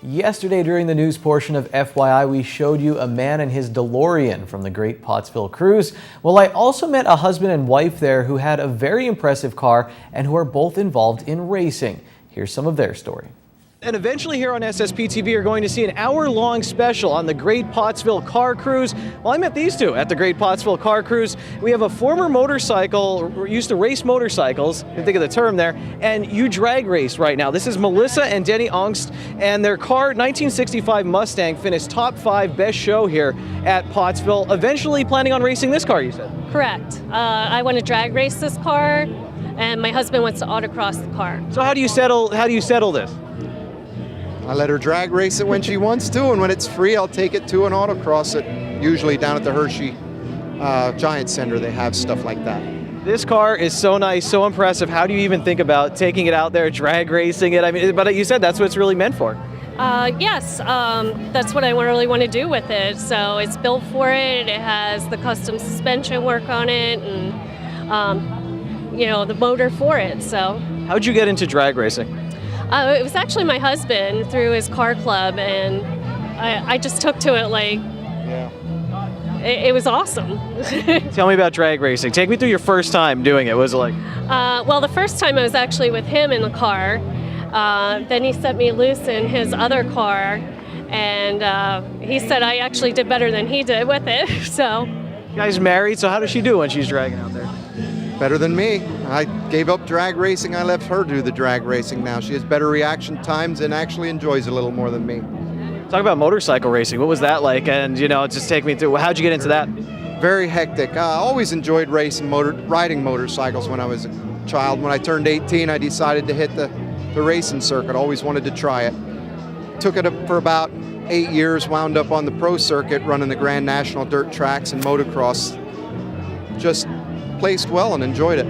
Yesterday during the news portion of FYI, we showed you a man and his DeLorean from the Great Pottsville Cruise. Well, I also met a husband and wife there who had a very impressive car and who are both involved in racing. Here's some of their story. And eventually here on SSPTV, you're going to see an hour-long special on the Great Pottsville Car Cruise. Well, I met these two at the Great Pottsville Car Cruise. We have a former motorcycle, used to race motorcycles, you think of the term there, and you drag race right now. This is Melissa and Denny Aunst, and their car, 1965 Mustang, finished top 5 best show here at Pottsville. Eventually planning on racing this car, you said? Correct. I want to drag race this car, and my husband wants to autocross the car. So how do you settle this? I let her drag race it when she wants to, and when it's free, I'll take it to an autocross it. Usually down at the Hershey Giant Center, they have stuff like that. This car is so nice, so impressive. How do you even think about taking it out there, drag racing it? I mean, but you said that's what it's really meant for. Yes, that's what I really want to do with it. So it's built for it. It has the custom suspension work on it, and you know, the motor for it. So. How'd you get into drag racing? It was actually my husband through his car club, and I just took to it like, it was awesome. Tell me about drag racing. Take me through your first time doing it. What was it like? Well, the first time I was actually with him in the car. Then he set me loose in his other car, and he said I actually did better than he did with it. So. You guys married, so how does she do when she's dragging out there? Better than me. I gave up drag racing. I left her do the drag racing now. She has better reaction times and actually enjoys it a little more than me. Talk about motorcycle racing. What was that like? And, you know, just take me through. How'd you get into that? Very hectic. I always enjoyed riding motorcycles when I was a child. When I turned 18, I decided to hit the racing circuit. Always wanted to try it. Took it up for about 8 years, wound up on the pro circuit running the Grand National dirt tracks and motocross. Just placed well and enjoyed it.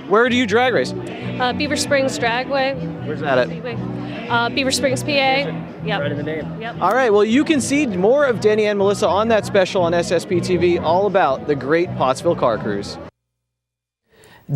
Where do you drag race? Beaver Springs Dragway. Where's that at? Beaver Springs, PA. Yep. Right in the name. Yep. All right, well, you can see more of Denny and Melissa on that special on SSPTV, all about the Great Pottsville Car Cruise.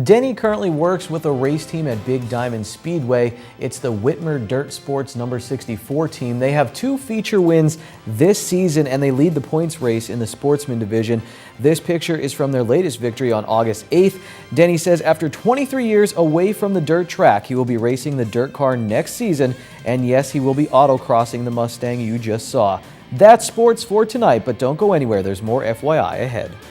Denny currently works with a race team at Big Diamond Speedway. It's the Whitmer Dirt Sports number 64 team. They have 2 feature wins this season, and they lead the points race in the sportsman division. This picture is from their latest victory on August 8th. Denny says after 23 years away from the dirt track, he will be racing the dirt car next season, and yes, he will be autocrossing the Mustang you just saw. That's sports for tonight, but don't go anywhere. There's more FYI ahead.